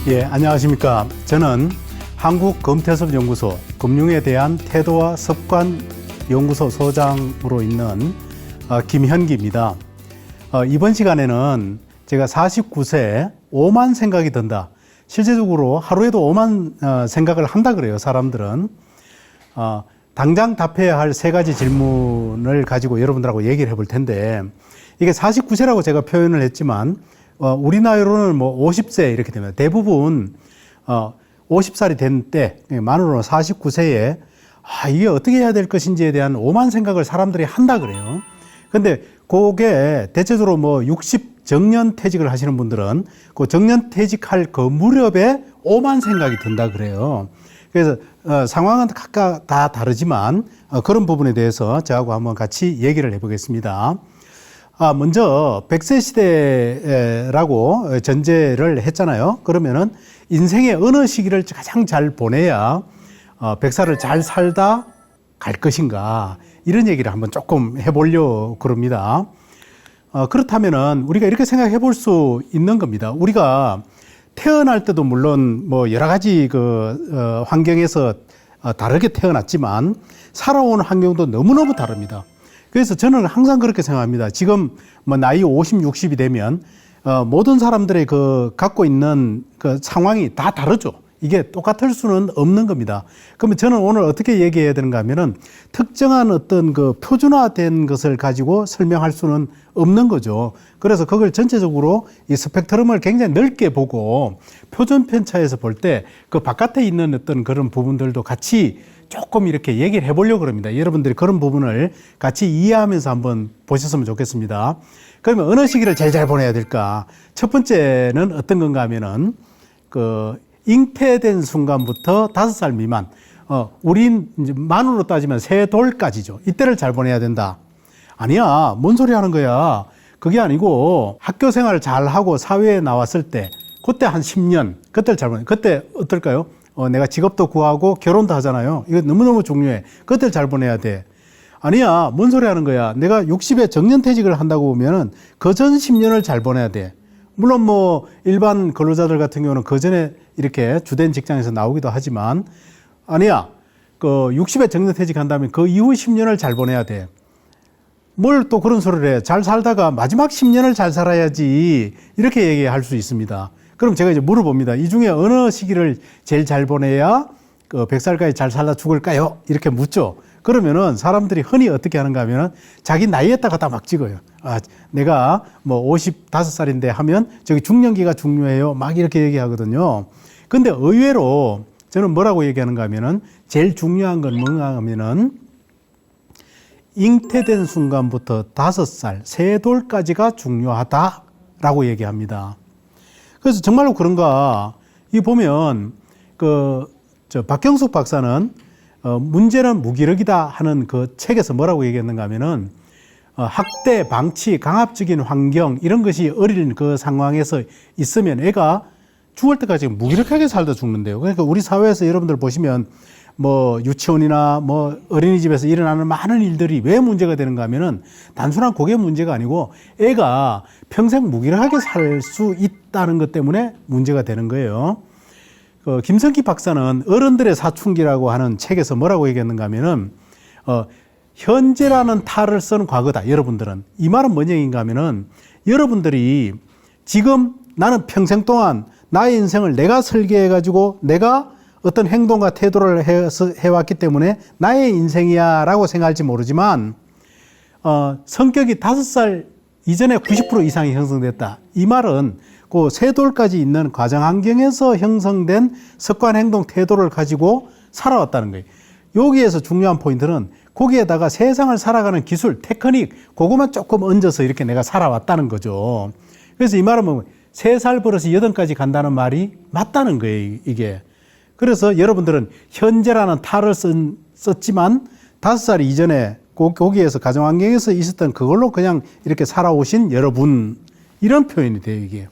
예, 안녕하십니까. 저는 한국검태섭연구소 금융에 대한 태도와 습관 연구소 소장으로 있는 김현기입니다. 이번 시간에는 제가 49세 5만 생각이 든다. 실제적으로 하루에도 5만 생각을 한다 그래요, 사람들은. 당장 답해야 할 세 가지 질문을 가지고 여러분들하고 얘기를 해볼 텐데, 이게 49세라고 제가 표현을 했지만 우리 나이로는 뭐 50세 이렇게 됩니다. 대부분 50살이 된 때, 만으로는 49세에 이게 어떻게 해야 될 것인지에 대한 오만 생각을 사람들이 한다 그래요. 근데 그게 대체적으로 뭐 60 정년 퇴직을 하시는 분들은 그 정년 퇴직할 그 무렵에 오만 생각이 든다 그래요. 그래서 상황은 각각 다 다르지만 그런 부분에 대해서 저하고 한번 같이 얘기를 해보겠습니다. 먼저 100세 시대라고 전제를 했잖아요. 그러면은 인생의 어느 시기를 가장 잘 보내야 100살을 잘 살다 갈 것인가, 이런 얘기를 한번 조금 해보려고 그럽니다. 그렇다면은 우리가 이렇게 생각해 볼 수 있는 겁니다. 우리가 태어날 때도 물론 뭐 여러 가지 환경에서 다르게 태어났지만 살아온 환경도 너무너무 다릅니다. 그래서 저는 항상 그렇게 생각합니다. 지금 뭐 나이 50, 60이 되면 모든 사람들의 갖고 있는 상황이 다 다르죠. 이게 똑같을 수는 없는 겁니다. 그러면 저는 오늘 어떻게 얘기해야 되는가 하면은 특정한 어떤 표준화된 것을 가지고 설명할 수는 없는 거죠. 그래서 그걸 전체적으로 이 스펙트럼을 굉장히 넓게 보고 표준 편차에서 볼 때 그 바깥에 있는 어떤 그런 부분들도 같이 조금 이렇게 얘기를 해보려고 합니다. 여러분들이 그런 부분을 같이 이해하면서 한번 보셨으면 좋겠습니다. 그러면 어느 시기를 제일 잘 보내야 될까? 첫 번째는 어떤 건가 하면은 잉태된 순간부터 5살 미만, 우린 이제 만으로 따지면 세 돌까지죠. 이때를 잘 보내야 된다. 아니야, 뭔 소리 하는 거야. 그게 아니고 학교 생활을 잘 하고 사회에 나왔을 때, 그때 한 10년, 그때를 잘 보내. 그때 어떨까요? 내가 직업도 구하고 결혼도 하잖아요. 이거 너무너무 중요해. 그때를 잘 보내야 돼. 아니야, 뭔 소리 하는 거야. 내가 60에 정년퇴직을 한다고 보면은 그 전 10년을 잘 보내야 돼. 물론 뭐 일반 근로자들 같은 경우는 그 전에 이렇게 주된 직장에서 나오기도 하지만, 아니야, 60에 정년퇴직한다면 그 이후 10년을 잘 보내야 돼. 뭘 또 그런 소리를 해. 잘 살다가 마지막 10년을 잘 살아야지, 이렇게 얘기할 수 있습니다. 그럼 제가 이제 물어봅니다. 이 중에 어느 시기를 제일 잘 보내야 100살까지 잘 살다 죽을까요? 이렇게 묻죠. 그러면은 사람들이 흔히 어떻게 하는가 하면은 자기 나이에다가 다 막 찍어요. 내가 뭐 55살인데 하면 저기 중년기가 중요해요. 막 이렇게 얘기하거든요. 근데 의외로 저는 뭐라고 얘기하는가 하면은 제일 중요한 건 뭔가 하면은 잉태된 순간부터 5살, 세 돌까지가 중요하다라고 얘기합니다. 그래서 정말로 그런가, 이 보면 박경숙 박사는 문제는 무기력이다 하는 그 책에서 뭐라고 얘기했는가 하면은 학대, 방치, 강압적인 환경, 이런 것이 어린 그 상황에서 있으면 애가 죽을 때까지 무기력하게 살다 죽는데요. 그러니까 우리 사회에서 여러분들 보시면 뭐 유치원이나 뭐 어린이집에서 일어나는 많은 일들이 왜 문제가 되는가 하면은 단순한 그게 문제가 아니고 애가 평생 무기력하게 살 수 있다는 것 때문에 문제가 되는 거예요. 김성기 박사는 어른들의 사춘기라고 하는 책에서 뭐라고 얘기했는가 하면은 현재라는 탈을 쓴 과거다. 여러분들은. 이 말은 뭔 얘기인가 하면은 여러분들이 지금 나는 평생 동안 나의 인생을 내가 설계해가지고 내가 어떤 행동과 태도를 해왔기 때문에 나의 인생이야 라고 생각할지 모르지만 성격이 5살 이전에 90% 이상이 형성됐다. 이 말은 그 세 돌까지 있는 과정 환경에서 형성된 습관, 행동, 태도를 가지고 살아왔다는 거예요. 여기에서 중요한 포인트는 거기에다가 세상을 살아가는 기술, 테크닉, 그것만 조금 얹어서 이렇게 내가 살아왔다는 거죠. 그래서 이 말은 뭐 3살 버릇이 8까지 간다는 말이 맞다는 거예요, 이게. 그래서 여러분들은 현재라는 탈을 썼지만 5살 이전에 거기에서 가정환경에서 있었던 그걸로 그냥 이렇게 살아오신 여러분, 이런 표현이 돼요, 이게.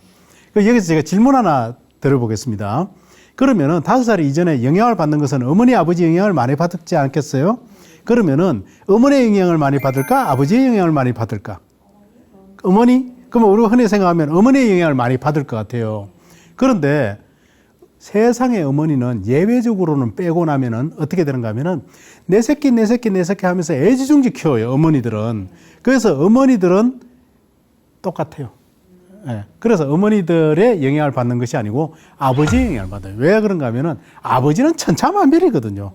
여기서 제가 질문 하나 드려보겠습니다. 그러면은 5살 이전에 영향을 받는 것은 어머니, 아버지 영향을 많이 받지 않겠어요? 그러면은 어머니의 영향을 많이 받을까? 아버지의 영향을 많이 받을까? 어머니? 그러면 우리가 흔히 생각하면 어머니의 영향을 많이 받을 것 같아요. 그런데 세상의 어머니는 예외적으로는 빼고 나면은 어떻게 되는가 하면은 내 새끼 하면서 애지중지 키워요, 어머니들은. 그래서 어머니들은 똑같아요. 예. 그래서 어머니들의 영향을 받는 것이 아니고 아버지의 영향을 받아요. 왜 그런가 하면은 아버지는 천차만별이거든요.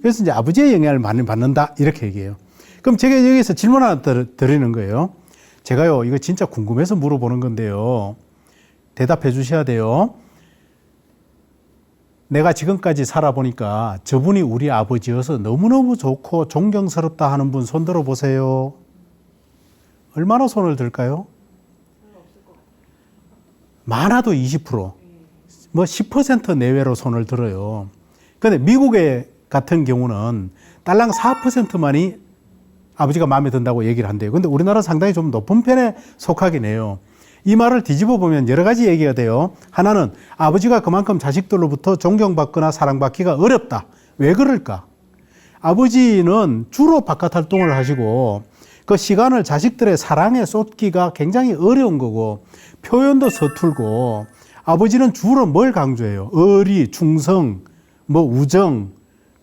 그래서 이제 아버지의 영향을 많이 받는다, 이렇게 얘기해요. 그럼 제가 여기서 질문 하나 드리는 거예요. 제가요, 이거 진짜 궁금해서 물어보는 건데요. 대답해 주셔야 돼요. 내가 지금까지 살아보니까 저분이 우리 아버지여서 너무너무 좋고 존경스럽다 하는 분 손 들어 보세요. 얼마나 손을 들까요? 많아도 20%, 뭐 10% 내외로 손을 들어요. 근데 미국의 같은 경우는 딸랑 4%만이 아버지가 마음에 든다고 얘기를 한대요. 근데 우리나라 상당히 좀 높은 편에 속하긴 해요. 이 말을 뒤집어 보면 여러 가지 얘기가 돼요. 하나는 아버지가 그만큼 자식들로부터 존경받거나 사랑받기가 어렵다. 왜 그럴까? 아버지는 주로 바깥 활동을 하시고 그 시간을 자식들의 사랑에 쏟기가 굉장히 어려운 거고 표현도 서툴고 아버지는 주로 뭘 강조해요? 의리, 충성, 뭐 우정,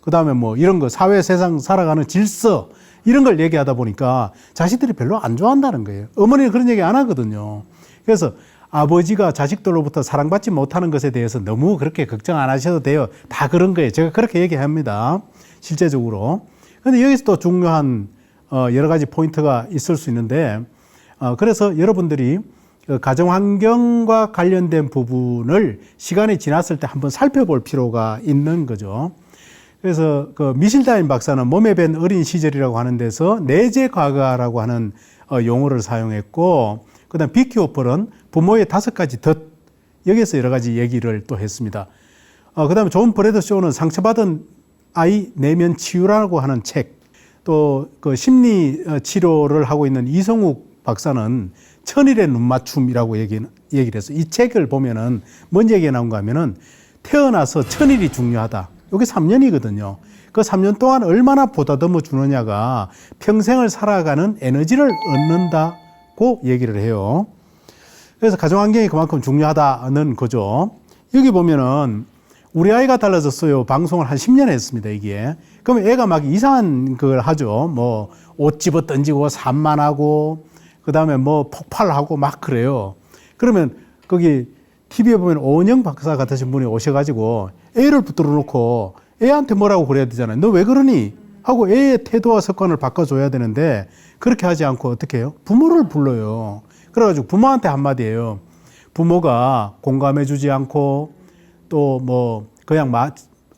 그 다음에 뭐 이런 거 사회 세상 살아가는 질서 이런 걸 얘기하다 보니까 자식들이 별로 안 좋아한다는 거예요. 어머니는 그런 얘기 안 하거든요. 그래서 아버지가 자식들로부터 사랑받지 못하는 것에 대해서 너무 그렇게 걱정 안 하셔도 돼요. 다 그런 거예요. 제가 그렇게 얘기합니다. 실제적으로. 근데 여기서 또 중요한 여러 가지 포인트가 있을 수 있는데 그래서 여러분들이 가정환경과 관련된 부분을 시간이 지났을 때 한번 살펴볼 필요가 있는 거죠. 그래서 그 미실다인 박사는 몸에 밴 어린 시절이라고 하는 데서 내재 과거라고 하는 용어를 사용했고, 그다음 비키 오펄은 부모의 5가지 덫, 여기에서 여러 가지 얘기를 또 했습니다. 그다음에 존 브래드 쇼는 상처받은 아이 내면 치유라고 하는 책, 또 그 심리 치료를 하고 있는 이성욱 박사는 천일의 눈맞춤이라고 얘기를 해서 이 책을 보면은 뭔 얘기가 나온가 하면은 태어나서 천일이 중요하다. 여기 3년이거든요. 그 3년 동안 얼마나 보다듬어 주느냐가 평생을 살아가는 에너지를 얻는다고 얘기를 해요. 그래서 가정환경이 그만큼 중요하다는 거죠. 여기 보면은 우리 아이가 달라졌어요. 방송을 한 10년 했습니다, 이게. 그러면 애가 막 이상한 걸 하죠. 뭐 옷 집어 던지고 산만하고 그 다음에 뭐 폭발하고 막 그래요. 그러면 거기 TV에 보면 오은영 박사 같으신 분이 오셔가지고 애를 붙들어 놓고 애한테 뭐라고 그래야 되잖아요. 너 왜 그러니? 하고 애의 태도와 습관을 바꿔줘야 되는데 그렇게 하지 않고 어떻게 해요? 부모를 불러요. 그래가지고 부모한테 한마디예요. 부모가 공감해주지 않고 또 뭐 그냥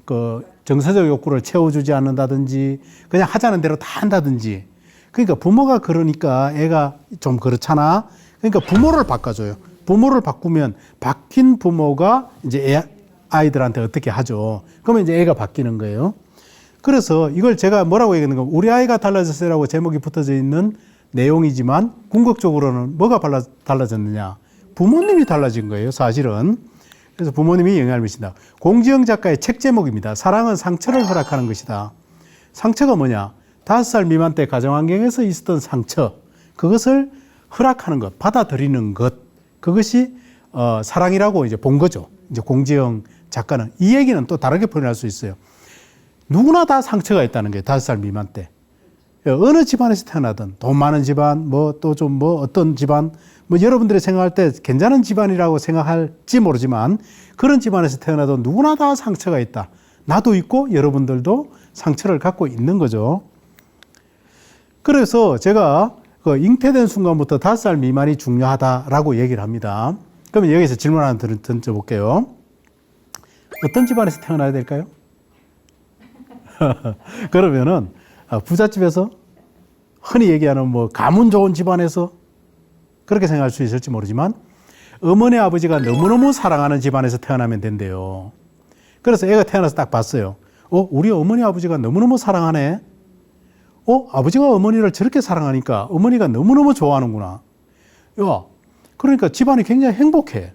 그 정서적 욕구를 채워주지 않는다든지 그냥 하자는 대로 다 한다든지, 그러니까 부모가 그러니까 애가 좀 그렇잖아. 그러니까 부모를 바꿔줘요. 부모를 바꾸면 바뀐 부모가 이제 아이들한테 어떻게 하죠. 그러면 이제 애가 바뀌는 거예요. 그래서 이걸 제가 뭐라고 얘기하는 건 우리 아이가 달라졌어요라고 제목이 붙어져 있는 내용이지만 궁극적으로는 뭐가 달라졌느냐. 부모님이 달라진 거예요, 사실은. 그래서 부모님이 영향을 미친다. 공지영 작가의 책 제목입니다. 사랑은 상처를 허락하는 것이다. 상처가 뭐냐? 5살 미만 때 가정환경에서 있었던 상처, 그것을 허락하는 것, 받아들이는 것, 그것이 사랑이라고 이제 본 거죠. 이제 공지영 작가는. 이 얘기는 또 다르게 표현할 수 있어요. 누구나 다 상처가 있다는 거예요. 5살 미만 때. 어느 집안에서 태어나든 돈 많은 집안, 뭐 또 좀 뭐 어떤 집안, 뭐 여러분들이 생각할 때 괜찮은 집안이라고 생각할지 모르지만 그런 집안에서 태어나도 누구나 다 상처가 있다. 나도 있고 여러분들도 상처를 갖고 있는 거죠. 그래서 제가 그 잉태된 순간부터 5살 미만이 중요하다라고 얘기를 합니다. 그러면 여기서 질문 하나 던져볼게요. 어떤 집안에서 태어나야 될까요? 그러면은 부잣집에서 흔히 얘기하는 뭐 가문 좋은 집안에서 그렇게 생각할 수 있을지 모르지만 어머니 아버지가 너무너무 사랑하는 집안에서 태어나면 된대요. 그래서 애가 태어나서 딱 봤어요. 우리 어머니 아버지가 너무너무 사랑하네. 아버지가 어머니를 저렇게 사랑하니까 어머니가 너무너무 좋아하는구나. 야, 그러니까 집안이 굉장히 행복해.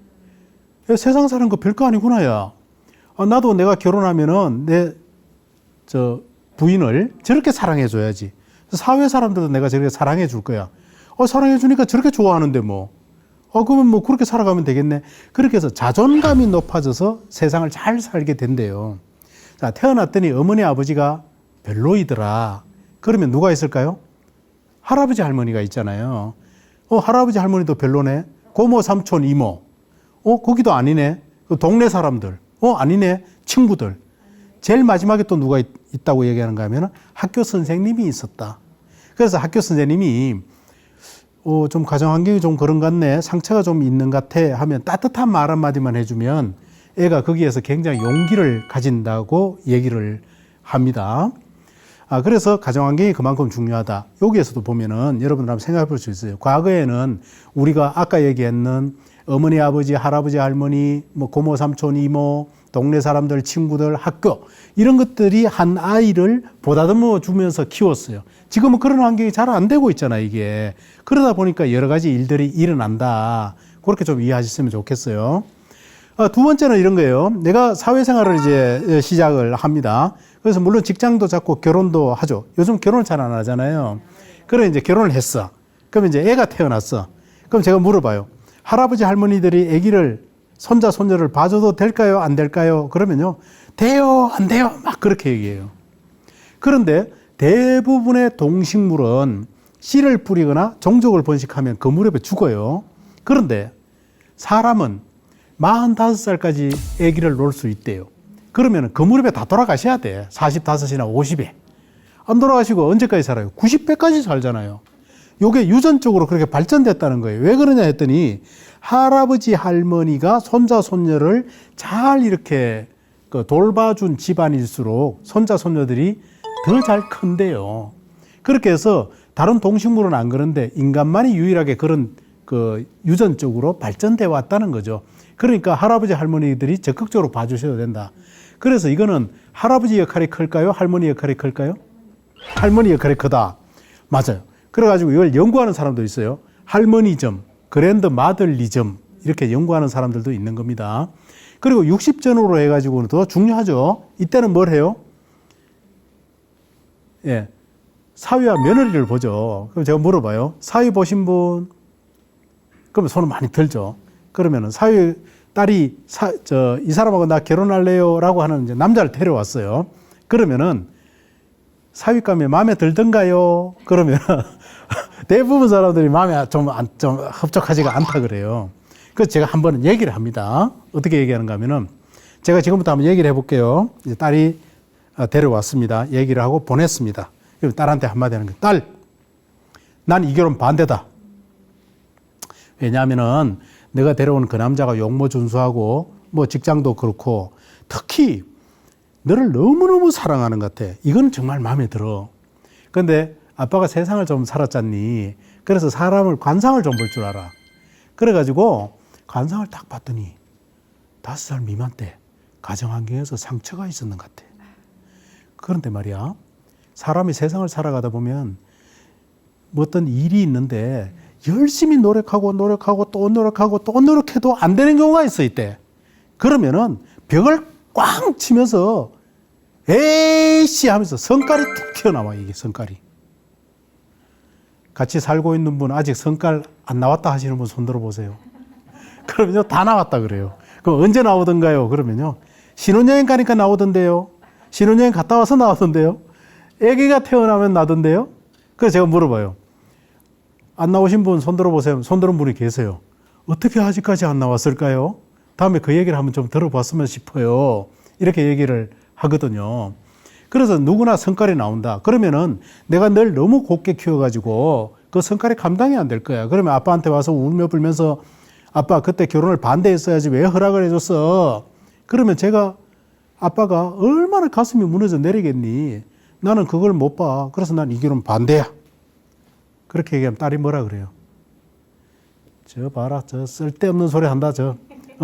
야, 세상 사는 거 별거 아니구나, 야. 나도 내가 결혼하면은 내 부인을 저렇게 사랑해줘야지. 사회 사람들도 내가 저렇게 사랑해 줄 거야. 사랑해 주니까 저렇게 좋아하는데 뭐. 그러면 뭐 그렇게 살아가면 되겠네. 그렇게 해서 자존감이 높아져서 세상을 잘 살게 된대요. 자, 태어났더니 어머니 아버지가 별로이더라. 그러면 누가 있을까요? 할아버지 할머니가 있잖아요. 할아버지 할머니도 별로네. 고모 삼촌 이모. 거기도 아니네. 동네 사람들. 아니네. 친구들. 제일 마지막에 또 누가 있다고 얘기하는가 하면 학교 선생님이 있었다. 그래서 학교 선생님이 좀 가정 환경이 좀 그런 것 같네. 상처가 좀 있는 것 같아 하면 따뜻한 말 한마디만 해주면 애가 거기에서 굉장히 용기를 가진다고 얘기를 합니다. 그래서 가정 환경이 그만큼 중요하다. 여기에서도 보면은 여러분들 한번 생각해 볼 수 있어요. 과거에는 우리가 아까 얘기했는 어머니, 아버지, 할아버지, 할머니, 뭐 고모, 삼촌, 이모, 동네 사람들, 친구들, 학교 이런 것들이 한 아이를 보다듬어 주면서 키웠어요. 지금은 그런 환경이 잘 안 되고 있잖아요, 이게. 그러다 보니까 여러 가지 일들이 일어난다. 그렇게 좀 이해하셨으면 좋겠어요. 두 번째는 이런 거예요. 내가 사회생활을 이제 시작을 합니다. 그래서 물론 직장도 잡고 결혼도 하죠. 요즘 결혼을 잘 안 하잖아요. 그래 이제 결혼을 했어. 그럼 이제 애가 태어났어. 그럼 제가 물어봐요. 할아버지 할머니들이 아기를 손자 손녀를 봐줘도 될까요? 안 될까요? 그러면요. 돼요, 안 돼요? 막 그렇게 얘기해요. 그런데 대부분의 동식물은 씨를 뿌리거나 종족을 번식하면 그 무렵에 죽어요. 그런데 사람은 45살까지 아기를 놓을 수 있대요. 그러면 그 무렵에 다 돌아가셔야 돼. 45이나 50에. 안 돌아가시고 언제까지 살아요? 90세까지 살잖아요. 요게 유전적으로 그렇게 발전됐다는 거예요. 왜 그러냐 했더니 할아버지 할머니가 손자 손녀를 잘 이렇게 돌봐준 집안일수록 손자 손녀들이 더 잘 큰대요. 그렇게 해서 다른 동식물은 안 그런데 인간만이 유일하게 그런 유전적으로 발전돼 왔다는 거죠. 그러니까 할아버지 할머니들이 적극적으로 봐주셔야 된다. 그래서 이거는 할아버지 역할이 클까요? 할머니 역할이 클까요? 할머니 역할이 크다. 맞아요. 그래가지고 이걸 연구하는 사람도 있어요. 할머니즘, 그랜드 마들리즘 이렇게 연구하는 사람들도 있는 겁니다. 그리고 60전후로 해가지고는 더 중요하죠. 이때는 뭘 해요? 예, 사위와 며느리를 보죠. 그럼 제가 물어봐요. 사위 보신 분? 그러면 손을 많이 들죠. 그러면은 사위 딸이 이 사람하고 나 결혼할래요? 라고 하는 이제 남자를 데려왔어요. 그러면은 사위감이 마음에 들던가요? 그러면 대부분 사람들이 마음에 좀 흡족하지가 않다 그래요. 그래서 제가 한번 얘기를 합니다. 어떻게 얘기하는가 하면은 제가 지금부터 한번 얘기를 해볼게요. 이제 딸이 데려왔습니다. 얘기를 하고 보냈습니다. 그럼 딸한테 한마디 하는 거예요. 딸, 난 이 결혼 반대다. 왜냐하면은 내가 데려온 그 남자가 용모준수하고 뭐 직장도 그렇고 특히 너를 너무너무 사랑하는 것 같아. 이건 정말 마음에 들어. 그런데 아빠가 세상을 좀 살았잖니. 그래서 사람을 관상을 좀 볼 줄 알아. 그래가지고 관상을 딱 봤더니 5살 미만 때 가정환경에서 상처가 있었는 것 같아. 그런데 말이야, 사람이 세상을 살아가다 보면 뭐 어떤 일이 있는데 열심히 노력하고 또 노력해도 안 되는 경우가 있어 이때. 그러면은 벽을 꽝 치면서 에이씨 하면서 성깔이 툭 튀어나와. 이게 성깔이. 같이 살고 있는 분 아직 성깔 안 나왔다 하시는 분 손 들어보세요. 그러면요 다 나왔다 그래요. 그럼 언제 나오던가요? 그러면요 신혼여행 가니까 나오던데요. 신혼여행 갔다 와서 나오던데요. 아기가 태어나면 나던데요. 그래서 제가 물어봐요. 안 나오신 분 손 들어보세요. 손 들은 분이 계세요. 어떻게 아직까지 안 나왔을까요? 다음에 그 얘기를 한번 좀 들어봤으면 싶어요. 이렇게 얘기를 하거든요. 그래서 누구나 성깔이 나온다. 그러면은 내가 늘 너무 곱게 키워가지고 그 성깔이 감당이 안 될 거야. 그러면 아빠한테 와서 울며 불면서 아빠 그때 결혼을 반대했어야지 왜 허락을 해줬어? 그러면 아빠가 얼마나 가슴이 무너져 내리겠니? 나는 그걸 못 봐. 그래서 난 이 결혼 반대야. 그렇게 얘기하면 딸이 뭐라 그래요? 저 봐라, 저 쓸데없는 소리 한다,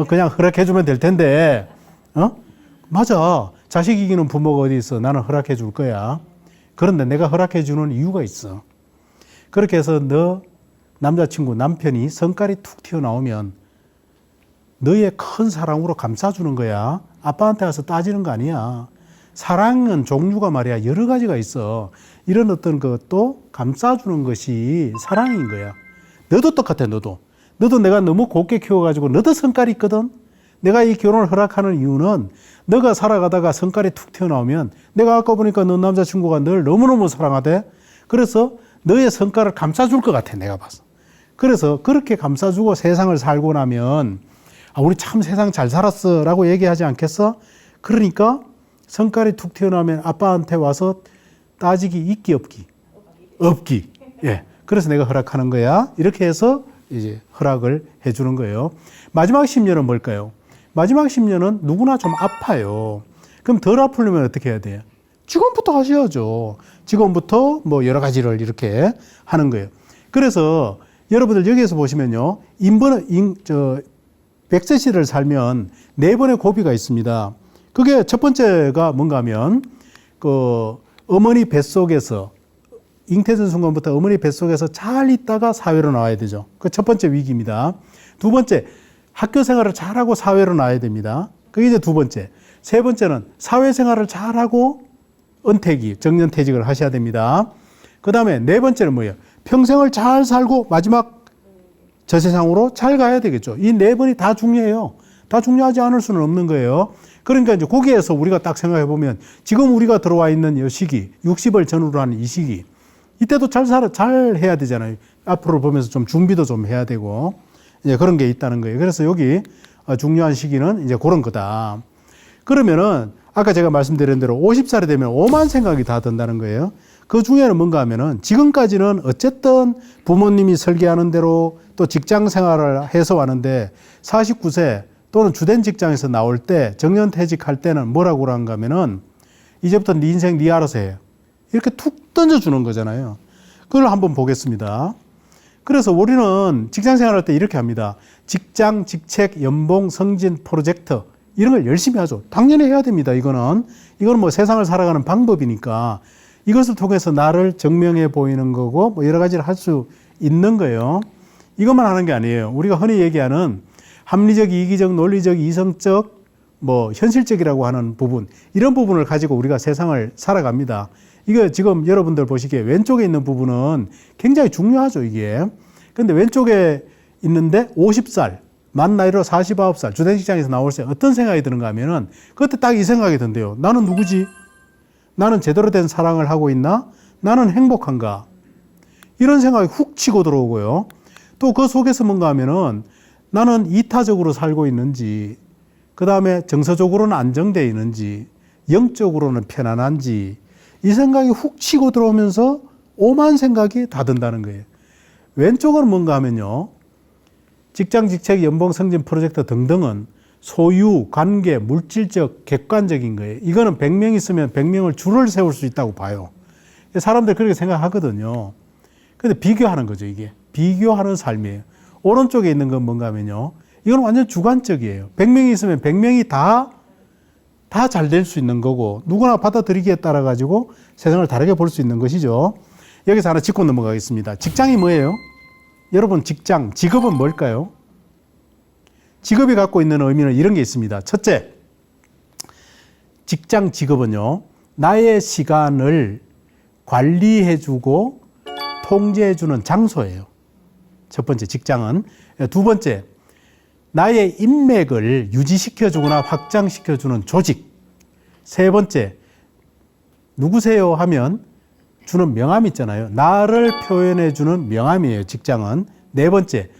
그냥 허락해주면 될 텐데, 맞아. 자식 이기는 부모가 어디 있어. 나는 허락해 줄 거야. 그런데 내가 허락해 주는 이유가 있어. 그렇게 해서 너 남자친구, 남편이 성깔이 툭 튀어나오면 너의 큰 사랑으로 감싸주는 거야. 아빠한테 가서 따지는 거 아니야. 사랑은 종류가 말이야 여러 가지가 있어. 이런 어떤 것도 감싸주는 것이 사랑인 거야. 너도 똑같아. 너도 너도 내가 너무 곱게 키워가지고 너도 성깔이 있거든. 내가 이 결혼을 허락하는 이유는 너가 살아가다가 성깔이 툭 튀어나오면 내가 아까 보니까 너 남자친구가 널 너무너무 사랑하대. 그래서 너의 성깔을 감싸줄 것 같아, 내가 봐서. 그래서 그렇게 감싸주고 세상을 살고 나면 아, 우리 참 세상 잘 살았어 라고 얘기하지 않겠어? 그러니까 성깔이 툭 튀어나오면 아빠한테 와서 따지기 있기 없기? 없기. 예. 그래서 내가 허락하는 거야. 이렇게 해서 이제 허락을 해주는 거예요. 마지막 10년은 뭘까요? 마지막 10년은 누구나 좀 아파요. 그럼 덜 아프려면 어떻게 해야 돼요? 지금부터 하셔야죠. 지금부터 뭐 여러 가지를 이렇게 하는 거예요. 그래서 여러분들 여기에서 보시면요. 100세시를 살면 4번의 고비가 있습니다. 그게 첫 번째가 뭔가 하면 그 어머니 뱃속에서 잉태된 순간부터 어머니 뱃속에서 잘 있다가 사회로 나와야 되죠. 그 첫 번째 위기입니다. 두 번째, 학교 생활을 잘하고 사회로 나와야 됩니다. 그게 이제 두 번째. 세 번째는 사회생활을 잘하고 은퇴기, 정년퇴직을 하셔야 됩니다. 그 다음에 네 번째는 뭐예요? 평생을 잘 살고 마지막 저 세상으로 잘 가야 되겠죠. 이 네 번이 다 중요해요. 다 중요하지 않을 수는 없는 거예요. 그러니까 이제 거기에서 우리가 딱 생각해 보면 지금 우리가 들어와 있는 이 시기, 60을 전후로 하는 이 시기, 이때도 잘 해야 되잖아요. 앞으로 보면서 좀 준비도 좀 해야 되고, 이제 그런 게 있다는 거예요. 그래서 여기 중요한 시기는 이제 그런 거다. 그러면은 아까 제가 말씀드린 대로 50살이 되면 오만 생각이 다 든다는 거예요. 그 중에는 뭔가 하면은 지금까지는 어쨌든 부모님이 설계하는 대로 또 직장 생활을 해서 왔는데 49세 또는 주된 직장에서 나올 때 정년퇴직할 때는 뭐라고 그런가 하면은 이제부터 네 인생 네 알아서 해. 이렇게 툭 던져주는 거잖아요. 그걸 한번 보겠습니다. 그래서 우리는 직장 생활할 때 이렇게 합니다. 직장, 직책, 연봉, 승진, 프로젝트 이런 걸 열심히 하죠. 당연히 해야 됩니다. 이거는 뭐 세상을 살아가는 방법이니까 이것을 통해서 나를 증명해 보이는 거고 뭐 여러 가지를 할 수 있는 거예요. 이것만 하는 게 아니에요. 우리가 흔히 얘기하는 합리적, 이기적, 논리적, 이성적, 뭐 현실적이라고 하는 부분, 이런 부분을 가지고 우리가 세상을 살아갑니다. 이거 지금 여러분들 보시기에 왼쪽에 있는 부분은 굉장히 중요하죠, 이게. 근데 왼쪽에 있는데 50살, 만 나이로 49살, 주된 직장에서 나올 때 어떤 생각이 드는가 하면은 그때 딱 이 생각이 든대요. 나는 누구지? 나는 제대로 된 사랑을 하고 있나? 나는 행복한가? 이런 생각이 훅 치고 들어오고요. 또 그 속에서 뭔가 하면은 나는 이타적으로 살고 있는지, 그 다음에 정서적으로는 안정되어 있는지, 영적으로는 편안한지, 이 생각이 훅 치고 들어오면서 오만 생각이 다 든다는 거예요. 왼쪽은 뭔가 하면요. 직장, 직책, 연봉, 승진, 프로젝트 등등은 소유, 관계, 물질적, 객관적인 거예요. 이거는 100명 있으면 100명을 줄을 세울 수 있다고 봐요. 사람들 그렇게 생각하거든요. 근데 비교하는 거죠, 이게. 비교하는 삶이에요. 오른쪽에 있는 건 뭔가 하면요. 이건 완전 주관적이에요. 100명이 있으면 100명이 다 잘 될 수 있는 거고, 누구나 받아들이기에 따라 가지고 세상을 다르게 볼 수 있는 것이죠. 여기서 하나 짚고 넘어가겠습니다. 직장이 뭐예요? 여러분, 직업은 뭘까요? 직업이 갖고 있는 의미는 이런 게 있습니다. 첫째, 직업은요, 나의 시간을 관리해주고 통제해주는 장소예요. 첫 번째, 직장은. 두 번째, 나의 인맥을 유지시켜주거나 확장시켜주는 조직. 세 번째, 누구세요 하면 주는 명함 있잖아요. 나를 표현해주는 명함이에요, 직장은. 네 번째,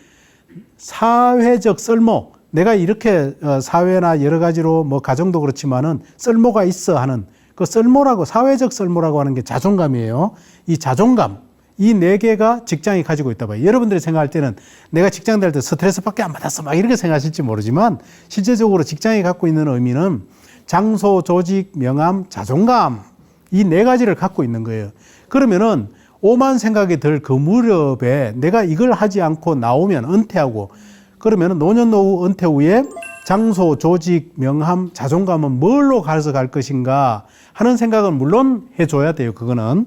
사회적 쓸모. 내가 이렇게 사회나 여러 가지로 뭐 가정도 그렇지만은 쓸모가 있어 하는 그 쓸모라고, 사회적 쓸모라고 하는 게 자존감이에요. 이 자존감, 이 네 개가 직장이 가지고 있다 봐요. 여러분들이 생각할 때는 내가 직장 다닐 때 스트레스밖에 안 받았어 막 이렇게 생각하실지 모르지만 실제적으로 직장이 갖고 있는 의미는 장소, 조직, 명함, 자존감, 이 네 가지를 갖고 있는 거예요. 그러면은 오만 생각이 들 그 무렵에 내가 이걸 하지 않고 나오면 은퇴하고, 그러면은 노년 노후 은퇴 후에 장소, 조직, 명함, 자존감은 뭘로 가져갈 것인가 하는 생각은 물론 해줘야 돼요. 그거는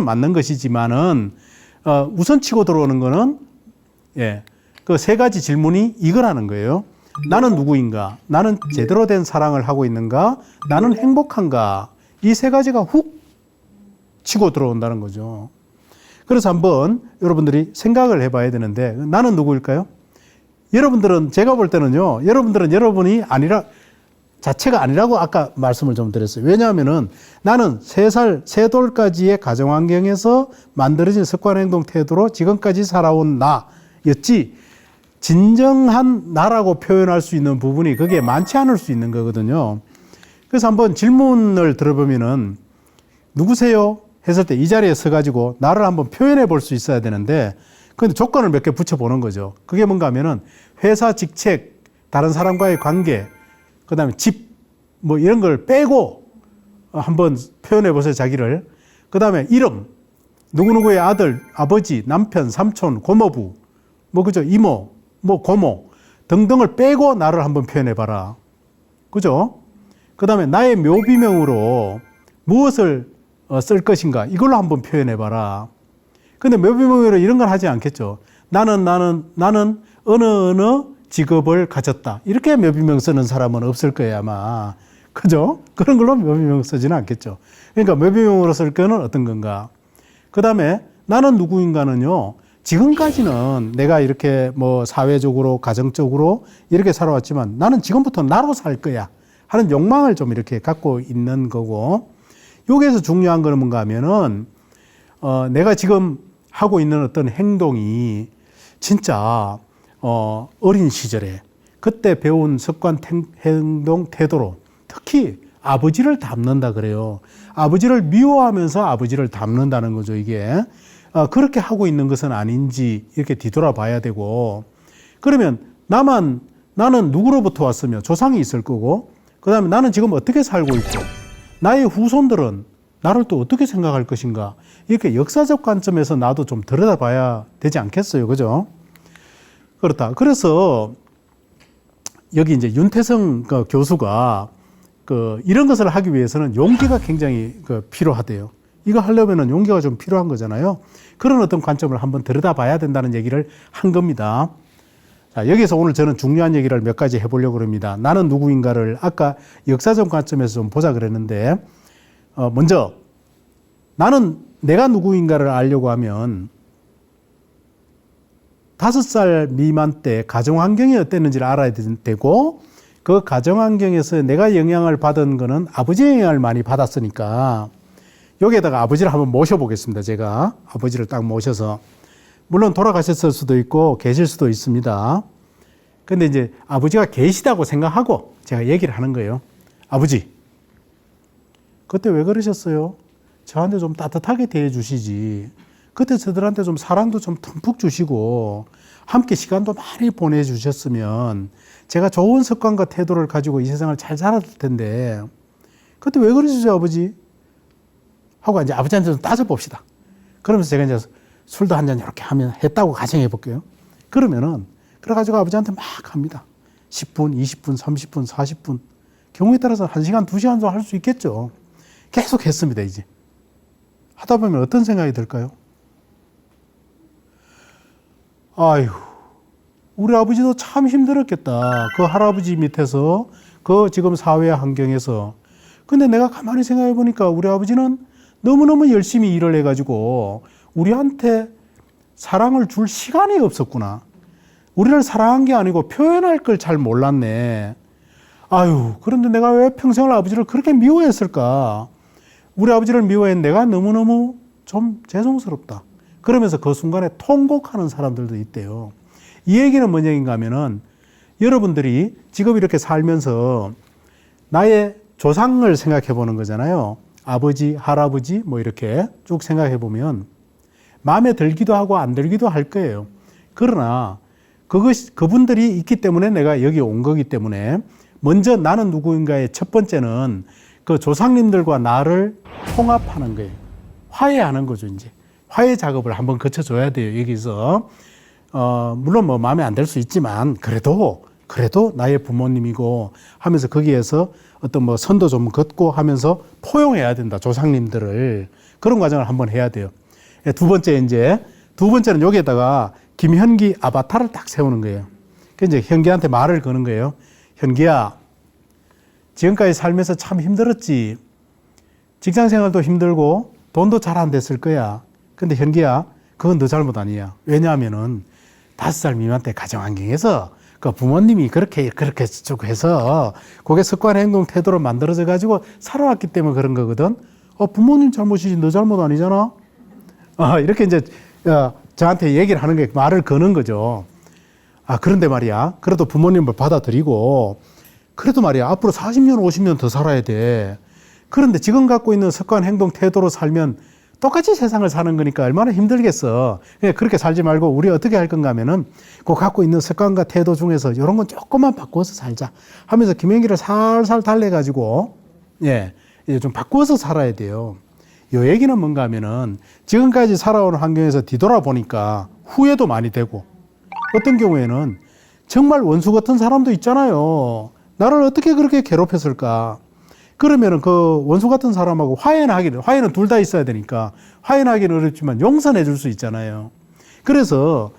맞는 것이지만은 우선 치고 들어오는 거는 그 세 가지 질문이 이거라는 거예요. 나는 누구인가? 나는 제대로 된 사랑을 하고 있는가? 나는 행복한가? 이 세 가지가 훅 치고 들어온다는 거죠. 그래서 한번 여러분들이 생각을 해봐야 되는데, 나는 누구일까요? 여러분들은, 제가 볼 때는요, 여러분들은 여러분이 아니라, 자체가 아니라고 아까 말씀을 좀 드렸어요. 왜냐하면은 나는 3살, 3돌까지의 가정환경에서 만들어진 습관, 행동, 태도로 지금까지 살아온 나였지, 진정한 나라고 표현할 수 있는 부분이 그게 많지 않을 수 있는 거거든요. 그래서 한번 질문을 들어보면은, 누구세요? 했을 때 이 자리에 서가지고 나를 한번 표현해 볼 수 있어야 되는데, 근데 조건을 몇 개 붙여보는 거죠. 그게 뭔가 하면은 회사 직책, 다른 사람과의 관계, 그 다음에 집, 뭐 이런 걸 빼고 한번 표현해 보세요, 자기를. 그 다음에 이름, 누구누구의 아들, 아버지, 남편, 삼촌, 고모부, 뭐 그죠, 이모, 뭐 고모 등등을 빼고 나를 한번 표현해 봐라. 그죠? 그 다음에 나의 묘비명으로 무엇을 쓸 것인가, 이걸로 한번 표현해 봐라. 근데 묘비명으로 이런 걸 하지 않겠죠. 나는 어느 직업을 가졌다. 이렇게 묘비명 쓰는 사람은 없을 거예요, 아마. 그죠? 그런 걸로 묘비명 쓰지는 않겠죠. 그러니까 묘비명으로 쓸 거는 어떤 건가. 그 다음에 나는 누구인가는요, 지금까지는 내가 이렇게 뭐 사회적으로, 가정적으로 이렇게 살아왔지만 나는 지금부터 나로 살 거야 하는 욕망을 좀 이렇게 갖고 있는 거고, 여기에서 중요한 거는 뭔가 하면은, 내가 지금 하고 있는 어떤 행동이 진짜 어린 시절에 그때 배운 습관, 행동, 태도로 특히 아버지를 닮는다 그래요. 아버지를 미워하면서 아버지를 닮는다는 거죠, 이게. 그렇게 하고 있는 것은 아닌지 이렇게 뒤돌아봐야 되고, 그러면 나는 누구로부터 왔으며 조상이 있을 거고, 그 다음에 나는 지금 어떻게 살고 있고, 나의 후손들은 나를 또 어떻게 생각할 것인가, 이렇게 역사적 관점에서 나도 좀 들여다봐야 되지 않겠어요, 그죠? 그렇다. 그래서 여기 이제 윤태성 교수가 이런 것을 하기 위해서는 용기가 굉장히 필요하대요. 이거 하려면은 용기가 좀 필요한 거잖아요. 그런 어떤 관점을 한번 들여다봐야 된다는 얘기를 한 겁니다. 자, 여기서 오늘 저는 중요한 얘기를 몇 가지 해보려고 합니다. 나는 누구인가를 아까 역사적 관점에서 좀 보자 그랬는데, 먼저 내가 누구인가를 알려고 하면 5살 미만 때 가정환경이 어땠는지를 알아야 되고, 그 가정환경에서 내가 영향을 받은 거는 아버지의 영향을 많이 받았으니까, 여기에다가 아버지를 한번 모셔보겠습니다. 제가 아버지를 딱 모셔서, 물론 돌아가셨을 수도 있고 계실 수도 있습니다. 근데 이제 아버지가 계시다고 생각하고 제가 얘기를 하는 거예요. 아버지, 그때 왜 그러셨어요? 저한테 좀 따뜻하게 대해 주시지. 그때 저들한테 좀 사랑도 좀 듬뿍 주시고 함께 시간도 많이 보내주셨으면 제가 좋은 습관과 태도를 가지고 이 세상을 잘 살았을 텐데, 그때 왜 그러셨어요, 아버지? 하고 이제 아버지한테 좀 따져봅시다. 그러면서 제가 이제 술도 한 잔 이렇게 했다고 가정해 볼게요. 그래가지고 아버지한테 막 합니다. 10분, 20분, 30분, 40분. 경우에 따라서 1시간, 2시간도 할 수 있겠죠. 계속 했습니다, 이제. 하다 보면 어떤 생각이 들까요? 아유, 우리 아버지도 참 힘들었겠다. 그 할아버지 밑에서, 그 지금 사회 환경에서. 근데 내가 가만히 생각해 보니까 우리 아버지는 너무너무 열심히 일을 해가지고 우리한테 사랑을 줄 시간이 없었구나. 우리를 사랑한 게 아니고 표현할 걸 잘 몰랐네. 아유, 그런데 내가 왜 평생을 아버지를 그렇게 미워했을까? 우리 아버지를 미워한 내가 너무너무 좀 죄송스럽다. 그러면서 그 순간에 통곡하는 사람들도 있대요. 이 얘기는 뭔 얘기인가 하면은, 여러분들이 지금 이렇게 살면서 나의 조상을 생각해 보는 거잖아요. 아버지, 할아버지 뭐 이렇게 쭉 생각해 보면 마음에 들기도 하고 안 들기도 할 거예요. 그러나 그분들이 있기 때문에 내가 여기 온 거기 때문에, 먼저 나는 누구인가의 첫 번째는 그 조상님들과 나를 통합하는 거예요. 화해하는 거죠, 이제. 화해 작업을 한번 거쳐줘야 돼요, 여기서. 물론 뭐 마음에 안 들 수 있지만, 그래도 나의 부모님이고 하면서 거기에서 어떤 뭐 선도 좀 긋고 하면서 포용해야 된다, 조상님들을. 그런 과정을 한번 해야 돼요. 두 번째는 여기에다가 김현기 아바타를 딱 세우는 거예요. 그래서 이제 현기한테 말을 거는 거예요. 현기야, 지금까지 살면서 참 힘들었지. 직장 생활도 힘들고 돈도 잘 안 됐을 거야. 근데 현기야, 그건 너 잘못 아니야. 왜냐하면은 5살 미만 때 가정환경에서 그 부모님이 그렇게 쭉 해서 그게 습관, 행동, 태도로 만들어져 가지고 살아왔기 때문에 그런 거거든. 부모님 잘못이지 너 잘못 아니잖아. 이렇게 이제 저한테 얘기를 하는 게 말을 거는 거죠. 그런데 말이야. 그래도 부모님을 받아들이고 그래도 말이야. 앞으로 40년, 50년 더 살아야 돼. 그런데 지금 갖고 있는 습관, 행동, 태도로 살면 똑같이 세상을 사는 거니까 얼마나 힘들겠어. 그렇게 살지 말고 우리 어떻게 할 건가 하면은 그 갖고 있는 습관과 태도 중에서 이런 건 조금만 바꿔서 살자 하면서 김현기를 살살 달래가지고 이제 좀 바꿔서 살아야 돼요. 요 얘기는 뭔가 하면은 지금까지 살아온 환경에서 뒤돌아보니까 후회도 많이 되고 어떤 경우에는 정말 원수 같은 사람도 있잖아요. 나를 어떻게 그렇게 괴롭혔을까. 그러면은 그 원수 같은 사람하고 화해는 둘 다 있어야 되니까 화해하기는 어렵지만 용서해 줄 수 있잖아요. 그래서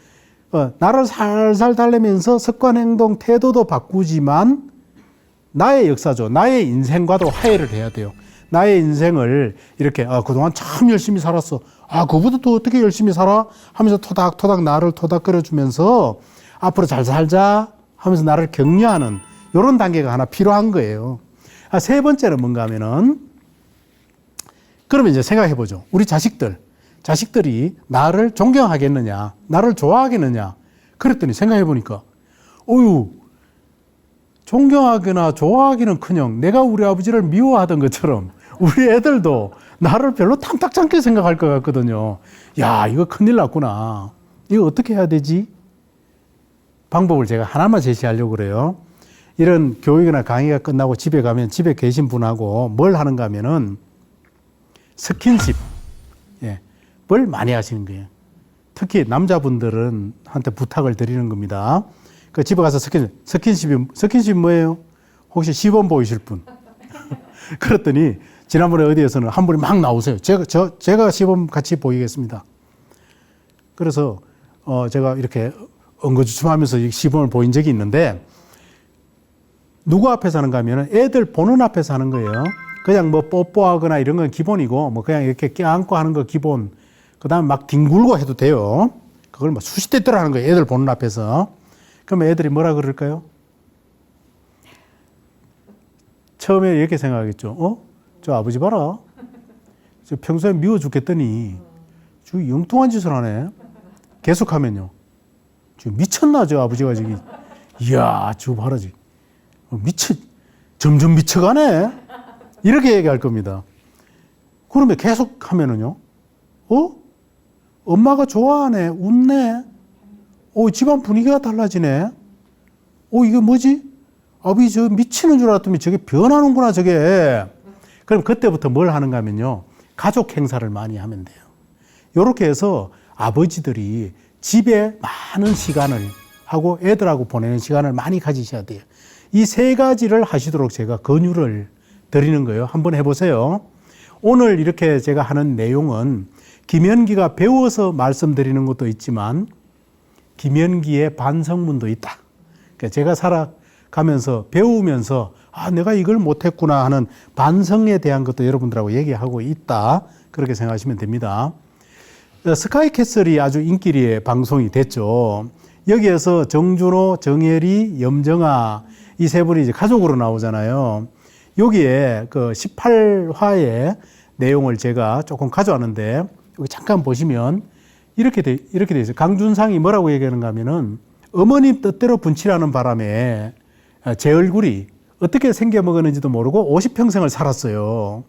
나를 살살 달래면서 습관, 행동, 태도도 바꾸지만 나의 역사죠. 나의 인생과도 화해를 해야 돼요. 나의 인생을 이렇게 그동안 참 열심히 살았어. 그보다 또 어떻게 열심히 살아? 하면서 토닥토닥 나를 토닥거려주면서 앞으로 잘 살자 하면서 나를 격려하는 이런 단계가 하나 필요한 거예요. 세 번째는 뭔가 하면은 그러면 이제 생각해 보죠. 우리 자식들이 나를 존경하겠느냐, 나를 좋아하겠느냐. 그랬더니 생각해 보니까 존경하거나 좋아하기는커녕 내가 우리 아버지를 미워하던 것처럼 우리 애들도 나를 별로 탐탁지 않게 생각할 것 같거든요. 야, 이거 큰일 났구나. 이거 어떻게 해야 되지? 방법을 제가 하나만 제시하려고 그래요. 이런 교육이나 강의가 끝나고 집에 가면 집에 계신 분하고 뭘 하는가 하면은 스킨십, 뭘 많이 하시는 거예요. 특히 남자분들은 한테 부탁을 드리는 겁니다. 그 집에 가서 스킨십이 뭐예요? 혹시 시범 보이실 분? 그랬더니 지난번에 어디에서는 한 분이 막 나오세요. 제가 시범 같이 보이겠습니다. 그래서 제가 이렇게 엉거주춤하면서 시범을 보인 적이 있는데 누구 앞에서 하는가 하면 애들 보는 앞에서 하는 거예요. 그냥 뭐 뽀뽀하거나 이런 건 기본이고 뭐 그냥 이렇게 껴안고 하는 거 기본. 그다음에 막 뒹굴고 해도 돼요. 그걸 막 수십 대 때로 하는 거예요. 애들 보는 앞에서. 그러면 애들이 뭐라 그럴까요? 처음에 이렇게 생각하겠죠. 저 아버지 봐라. 저 평소에 미워 죽겠더니 저 엉뚱한 짓을 하네. 계속하면요. 저 미쳤나 저 아버지가 지금. 이야 저 봐라 지금. 점점 미쳐가네. 이렇게 얘기할 겁니다. 그러면 계속 하면은요. 엄마가 좋아하네. 웃네. 집안 분위기가 달라지네. 이게 뭐지? 아버지 저 미치는 줄 알았더니 저게 변하는구나 저게. 그럼 그때부터 뭘 하는가 하면요. 가족 행사를 많이 하면 돼요. 이렇게 해서 아버지들이 집에 많은 시간을 하고 애들하고 보내는 시간을 많이 가지셔야 돼요. 이 세 가지를 하시도록 제가 권유를 드리는 거예요. 한번 해보세요. 오늘 이렇게 제가 하는 내용은 김현기가 배워서 말씀드리는 것도 있지만 김현기의 반성문도 있다. 그러니까 제가 살아가면서 배우면서 내가 이걸 못했구나 하는 반성에 대한 것도 여러분들하고 얘기하고 있다. 그렇게 생각하시면 됩니다. 스카이캐슬이 아주 인기리에 방송이 됐죠. 여기에서 정준호, 정혜리, 염정아 이 세 분이 이제 가족으로 나오잖아요. 여기에 그 18화의 내용을 제가 조금 가져왔는데 여기 잠깐 보시면 이렇게 돼 있어요. 강준상이 뭐라고 얘기하는가 하면은 어머님 뜻대로 분칠하는 바람에 제 얼굴이 어떻게 생겨먹었는지도 모르고 50평생을 살았어요.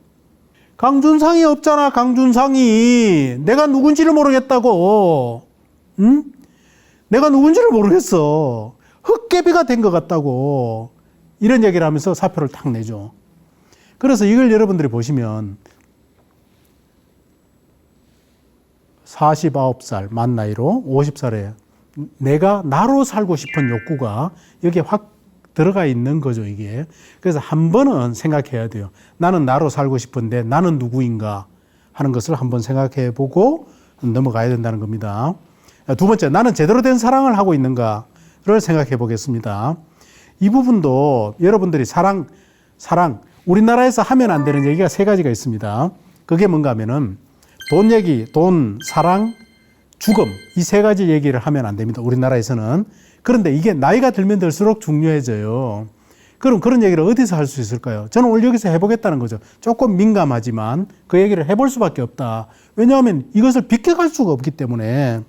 강준상이 없잖아, 강준상이. 내가 누군지를 모르겠다고. 응? 내가 누군지를 모르겠어. 흙개비가 된 것 같다고. 이런 얘기를 하면서 사표를 탁 내죠. 그래서 이걸 여러분들이 보시면 49살 만 나이로 50살에 내가 나로 살고 싶은 욕구가 여기에 확 들어가 있는 거죠, 이게. 그래서 한 번은 생각해야 돼요. 나는 나로 살고 싶은데 나는 누구인가 하는 것을 한번 생각해 보고 넘어가야 된다는 겁니다. 두 번째, 나는 제대로 된 사랑을 하고 있는가를 생각해 보겠습니다. 이 부분도 여러분들이 사랑, 우리나라에서 하면 안 되는 얘기가 세 가지가 있습니다. 그게 뭔가 하면은 돈 얘기, 돈, 사랑, 죽음, 이 세 가지 얘기를 하면 안 됩니다. 우리나라에서는. 그런데 이게 나이가 들면 들수록 중요해져요. 그럼 그런 얘기를 어디서 할 수 있을까요? 저는 오늘 여기서 해보겠다는 거죠. 조금 민감하지만 그 얘기를 해볼 수밖에 없다. 왜냐하면 이것을 비껴갈 수가 없기 때문에.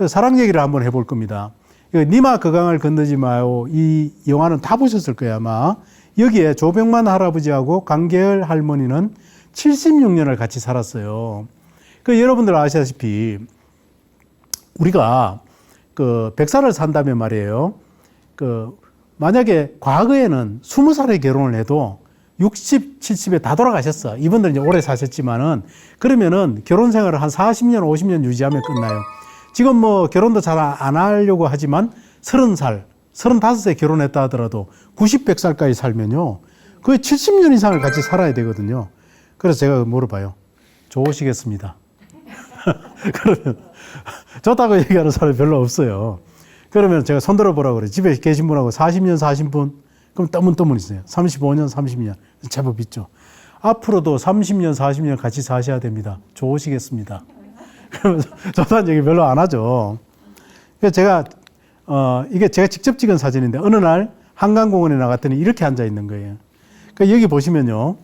사랑 얘기를 한번 해볼 겁니다. 니마 그 강을 건너지 마요. 이 영화는 다 보셨을 거예요, 아마. 여기에 조병만 할아버지하고 강계열 할머니는 76년을 같이 살았어요. 여러분들 아시다시피 우리가 그 100살을 산다면 말이에요. 만약에 과거에는 20살에 결혼을 해도 60, 70에 다 돌아가셨어. 이분들은 이제 오래 사셨지만은 그러면은 결혼 생활을 한 40년, 50년 유지하면 끝나요. 지금 뭐 결혼도 잘 안 하려고 하지만 30살, 35세 결혼했다 하더라도 90, 100살까지 살면요. 거의 70년 이상을 같이 살아야 되거든요. 그래서 제가 물어봐요. 좋으시겠습니다. 그러면 좋다고 얘기하는 사람이 별로 없어요. 그러면 제가 손들어 보라고 그래요. 집에 계신 분하고 40년 사신 분? 그럼 떠문떠문 있어요. 35년, 30년. 제법 있죠. 앞으로도 30년, 40년 같이 사셔야 됩니다. 좋으시겠습니다. 그러면서 좋다는 얘기 별로 안 하죠. 그래서 제가, 이게 제가 직접 찍은 사진인데 어느 날 한강공원에 나갔더니 이렇게 앉아 있는 거예요. 그러니까 여기 보시면요.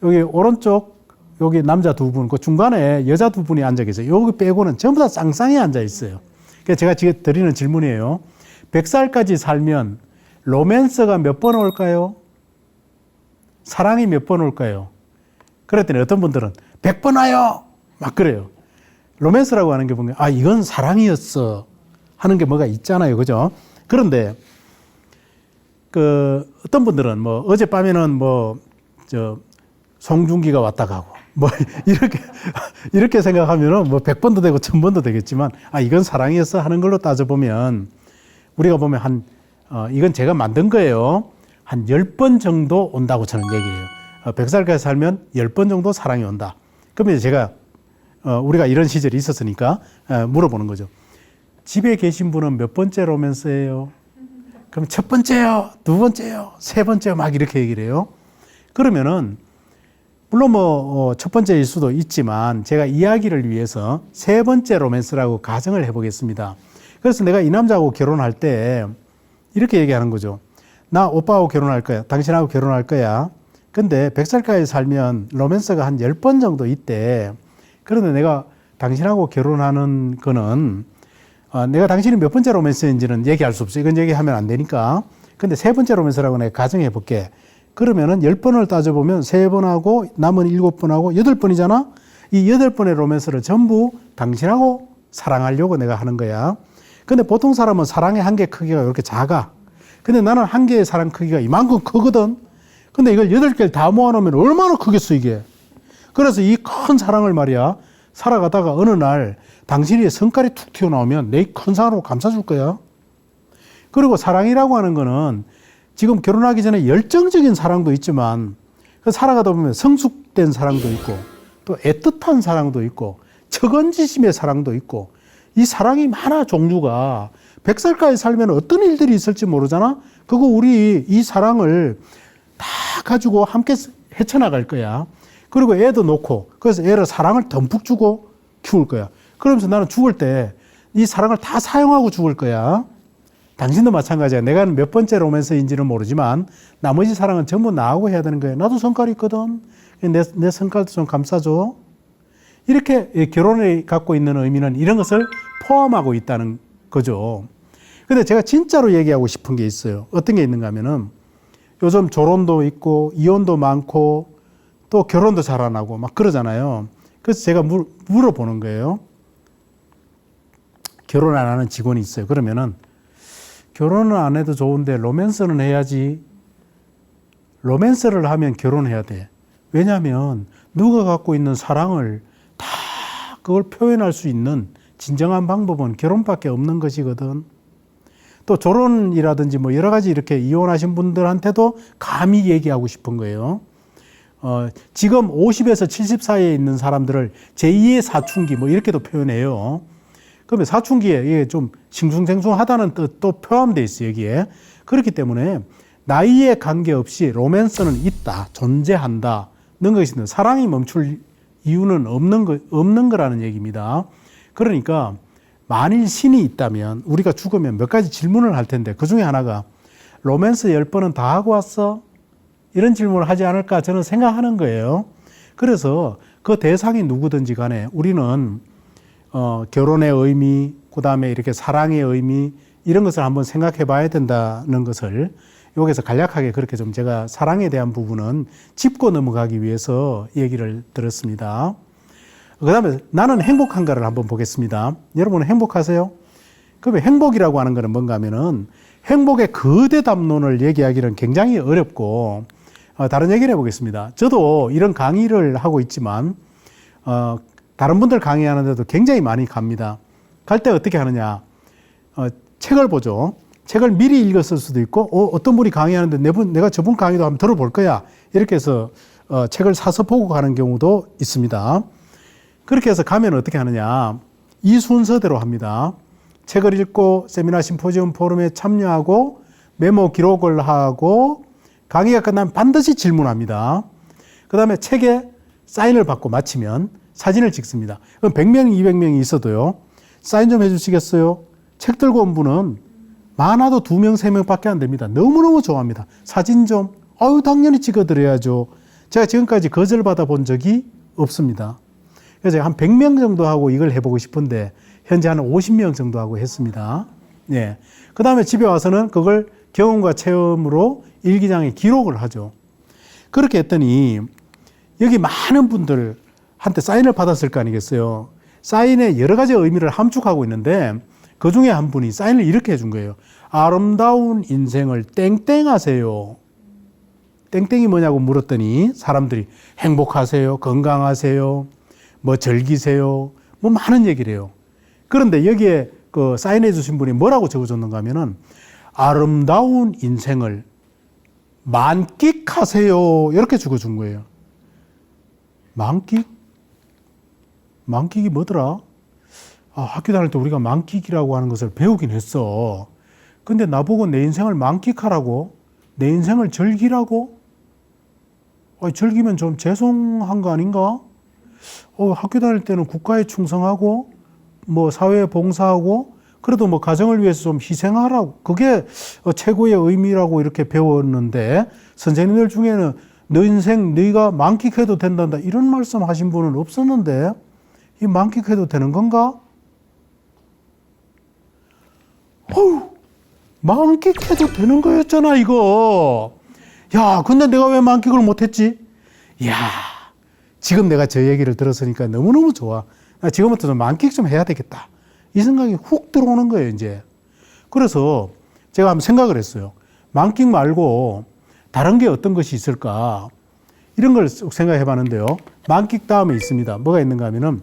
여기 오른쪽, 여기 남자 두 분, 그 중간에 여자 두 분이 앉아 계세요. 여기 빼고는 전부 다 쌍쌍이 앉아 있어요. 그러니까 제가 지금 드리는 질문이에요. 100살까지 살면 로맨스가 몇 번 올까요? 사랑이 몇 번 올까요? 그랬더니 어떤 분들은 100번 와요! 막 그래요. 로맨스라고 하는 게 뭔가, 이건 사랑이었어. 하는 게 뭐가 있잖아요. 그죠? 그런데, 어떤 분들은 뭐, 어젯밤에는 송중기가 왔다 가고, 이렇게 생각하면은 100번도 되고 1000번도 되겠지만, 이건 사랑이었어 하는 걸로 따져보면, 우리가 보면 이건 제가 만든 거예요. 한 10번 정도 온다고 저는 얘기해요. 100살까지 살면 10번 정도 사랑이 온다. 그러면 제가, 우리가 이런 시절이 있었으니까, 물어보는 거죠. 집에 계신 분은 몇 번째 로맨스예요? 그럼 첫 번째요, 두 번째요, 세 번째요, 막 이렇게 얘기를 해요. 그러면은, 물론 첫 번째일 수도 있지만 제가 이야기를 위해서 세 번째 로맨스라고 가정을 해보겠습니다. 그래서 내가 이 남자하고 결혼할 때 이렇게 얘기하는 거죠. 나 오빠하고 결혼할 거야. 당신하고 결혼할 거야. 근데 100살까지 살면 로맨스가 한 10번 정도 있대. 그런데 내가 당신하고 결혼하는 거는 내가 당신이 몇 번째 로맨스인지는 얘기할 수 없어. 이건 얘기하면 안 되니까. 근데 세 번째 로맨스라고 내가 가정해 볼게. 그러면은 10번을 따져보면 3번하고 남은 7번하고 8번이잖아? 이 8번의 로맨스를 전부 당신하고 사랑하려고 내가 하는 거야. 근데 보통 사람은 사랑의 한계 크기가 이렇게 작아. 근데 나는 한계의 사랑 크기가 이만큼 크거든? 근데 이걸 8개를 다 모아놓으면 얼마나 크겠어, 이게. 그래서 이 큰 사랑을 말이야. 살아가다가 어느 날 당신이 성깔이 툭 튀어나오면 내 큰 사랑으로 감싸줄 거야. 그리고 사랑이라고 하는 거는 지금 결혼하기 전에 열정적인 사랑도 있지만 살아가다 보면 성숙된 사랑도 있고 또 애틋한 사랑도 있고 척언지심의 사랑도 있고 이 사랑이 많아 종류가 100살까지 살면 어떤 일들이 있을지 모르잖아. 그거 우리 이 사랑을 다 가지고 함께 헤쳐나갈 거야. 그리고 애도 놓고 그래서 애를 사랑을 듬뿍 주고 키울 거야. 그러면서 나는 죽을 때 이 사랑을 다 사용하고 죽을 거야. 당신도 마찬가지야. 내가 몇 번째 로맨스인지는 모르지만 나머지 사랑은 전부 나하고 해야 되는 거야. 나도 성깔이 있거든. 내 성깔도 좀 감싸줘. 이렇게 결혼이 갖고 있는 의미는 이런 것을 포함하고 있다는 거죠. 근데 제가 진짜로 얘기하고 싶은 게 있어요. 어떤 게 있는가 하면은 요즘 조론도 있고 이혼도 많고 또 결혼도 잘 안 하고 막 그러잖아요. 그래서 제가 물어보는 거예요. 결혼 안 하는 직원이 있어요. 그러면은 결혼은 안 해도 좋은데 로맨스는 해야지. 로맨스를 하면 결혼해야 돼. 왜냐하면 누가 갖고 있는 사랑을 다 그걸 표현할 수 있는 진정한 방법은 결혼밖에 없는 것이거든. 또 결혼이라든지 뭐 여러 가지 이렇게 이혼하신 분들한테도 감히 얘기하고 싶은 거예요. 지금 50에서 70 사이에 있는 사람들을 제2의 사춘기 뭐 이렇게도 표현해요. 그러면 사춘기에 이게 좀 싱숭생숭하다는 뜻도 포함되어 있어요, 여기에. 그렇기 때문에 나이에 관계없이 로맨스는 있다, 존재한다. 는 것인데 사랑이 멈출 이유는 없는 거라는 얘기입니다. 그러니까 만일 신이 있다면 우리가 죽으면 몇 가지 질문을 할 텐데 그 중에 하나가 로맨스 10번은 다 하고 왔어? 이런 질문을 하지 않을까 저는 생각하는 거예요. 그래서 그 대상이 누구든지 간에 우리는 결혼의 의미, 그 다음에 이렇게 사랑의 의미 이런 것을 한번 생각해 봐야 된다는 것을 여기서 간략하게 그렇게 좀 제가 사랑에 대한 부분은 짚고 넘어가기 위해서 얘기를 들었습니다. 그 다음에 나는 행복한가를 한번 보겠습니다. 여러분은 행복하세요? 그러면 행복이라고 하는 것은 뭔가 하면은 행복의 거대 담론을 얘기하기는 굉장히 어렵고 다른 얘기를 해보겠습니다. 저도 이런 강의를 하고 있지만 다른 분들 강의하는데도 굉장히 많이 갑니다. 갈 때 어떻게 하느냐. 책을 보죠. 책을 미리 읽었을 수도 있고 어떤 분이 강의하는데 내가 저분 강의도 한번 들어볼 거야. 이렇게 해서 책을 사서 보고 가는 경우도 있습니다. 그렇게 해서 가면 어떻게 하느냐. 이 순서대로 합니다. 책을 읽고 세미나 심포지움 포럼에 참여하고 메모 기록을 하고 강의가 끝나면 반드시 질문합니다. 그 다음에 책에 사인을 받고 마치면 사진을 찍습니다. 그럼 100명, 200명이 있어도요. 사인 좀 해주시겠어요? 책 들고 온 분은 많아도 2명, 3명밖에 안 됩니다. 너무너무 좋아합니다. 사진 좀, 당연히 찍어드려야죠. 제가 지금까지 거절받아 본 적이 없습니다. 그래서 한 100명 정도 하고 이걸 해보고 싶은데 현재 한 50명 정도 하고 했습니다. 예. 그 다음에 집에 와서는 그걸 경험과 체험으로 일기장에 기록을 하죠. 그렇게 했더니 여기 많은 분들한테 사인을 받았을 거 아니겠어요. 사인에 여러 가지 의미를 함축하고 있는데 그 중에 한 분이 사인을 이렇게 해준 거예요. 아름다운 인생을 땡땡하세요. 땡땡이 뭐냐고 물었더니 사람들이 행복하세요, 건강하세요, 뭐 즐기세요, 뭐 많은 얘기를 해요. 그런데 여기에 그 사인해 주신 분이 뭐라고 적어줬는가 하면은 아름다운 인생을 만끽하세요. 이렇게 적어준 거예요. 만끽? 만끽이 뭐더라? 학교 다닐 때 우리가 만끽이라고 하는 것을 배우긴 했어. 근데 나보고 내 인생을 만끽하라고? 내 인생을 즐기라고? 즐기면 좀 죄송한 거 아닌가? 학교 다닐 때는 국가에 충성하고 뭐 사회에 봉사하고 그래도 뭐 가정을 위해서 좀 희생하라고 그게 최고의 의미라고 이렇게 배웠는데 선생님들 중에는 너 인생 네가 만끽해도 된단다 이런 말씀 하신 분은 없었는데 이 만끽해도 되는 건가? 만끽해도 되는 거였잖아 이거. 야 근데 내가 왜 만끽을 못했지? 야 지금 내가 저 얘기를 들었으니까 너무너무 좋아. 지금부터 좀 만끽 좀 해야 되겠다. 이 생각이 훅 들어오는 거예요, 이제. 그래서 제가 한번 생각을 했어요. 만끽 말고 다른 게 어떤 것이 있을까? 이런 걸 생각해 봤는데요. 만끽 다음에 있습니다. 뭐가 있는가 하면은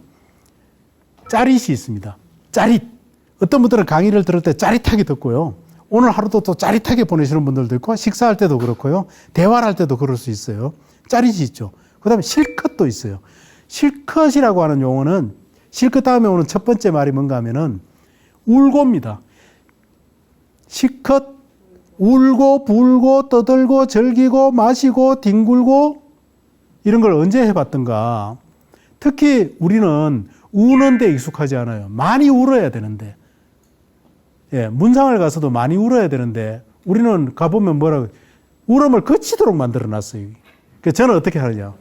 짜릿이 있습니다. 짜릿. 어떤 분들은 강의를 들을 때 짜릿하게 듣고요. 오늘 하루도 또 짜릿하게 보내시는 분들도 있고 식사할 때도 그렇고요. 대화를 할 때도 그럴 수 있어요. 짜릿이 있죠. 그 다음에 실컷도 있어요. 실컷이라고 하는 용어는 실컷 다음에 오는 첫 번째 말이 뭔가 하면은 울고입니다. 실컷 울고 불고 떠들고 즐기고 마시고 뒹굴고 이런 걸 언제 해봤던가. 특히 우리는 우는 데 익숙하지 않아요. 많이 울어야 되는데. 문상을 가서도 많이 울어야 되는데 우리는 가보면 뭐라고 울음을 그치도록 만들어 놨어요. 그래서 저는 어떻게 하느냐.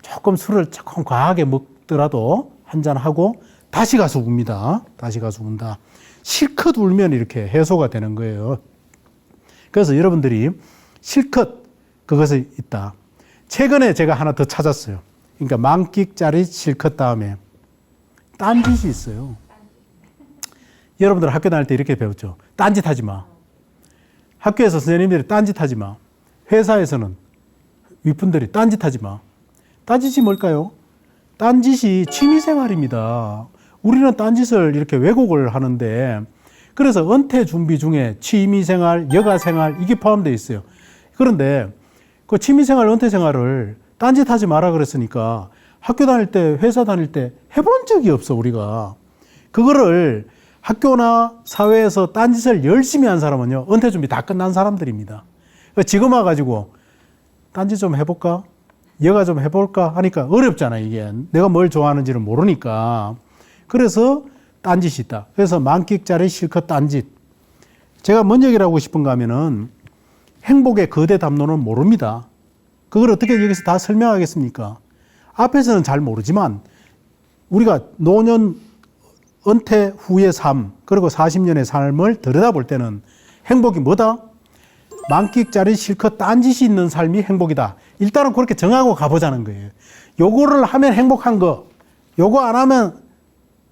조금 술을 조금 과하게 먹더라도 한잔하고 다시 가서 웁니다. 다시 가서 운다. 실컷 울면 이렇게 해소가 되는 거예요. 그래서 여러분들이 실컷 그것이 있다. 최근에 제가 하나 더 찾았어요. 그러니까 만끽, 짜릿, 실컷 다음에 딴짓이 있어요. 여러분들 학교 다닐 때 이렇게 배웠죠. 딴짓하지 마. 학교에서 선생님들이 딴짓하지 마. 회사에서는 윗분들이 딴짓하지 마. 딴짓이 뭘까요? 딴짓이 취미생활입니다. 우리는 딴짓을 이렇게 왜곡을 하는데 그래서 은퇴 준비 중에 취미생활, 여가생활 이게 포함되어 있어요. 그런데 그 취미생활, 은퇴생활을 딴짓하지 마라 그랬으니까 학교 다닐 때, 회사 다닐 때 해본 적이 없어 우리가. 그거를 학교나 사회에서 딴짓을 열심히 한 사람은요. 은퇴 준비 다 끝난 사람들입니다. 지금 와가지고 딴짓 좀 해볼까? 여가 좀 해볼까? 하니까 어렵잖아 이게. 내가 뭘 좋아하는지를 모르니까. 그래서 딴짓이 있다. 그래서 만끽자리 실컷 딴짓. 제가 뭔 얘기를 하고 싶은가 하면은 행복의 거대 담론은 모릅니다. 그걸 어떻게 여기서 다 설명하겠습니까? 앞에서는 잘 모르지만 우리가 노년 은퇴 후의 삶 그리고 40년의 삶을 들여다볼 때는 행복이 뭐다? 만끽자리 실컷 딴짓이 있는 삶이 행복이다. 일단은 그렇게 정하고 가보자는 거예요. 요거를 하면 행복한 거, 요거 안 하면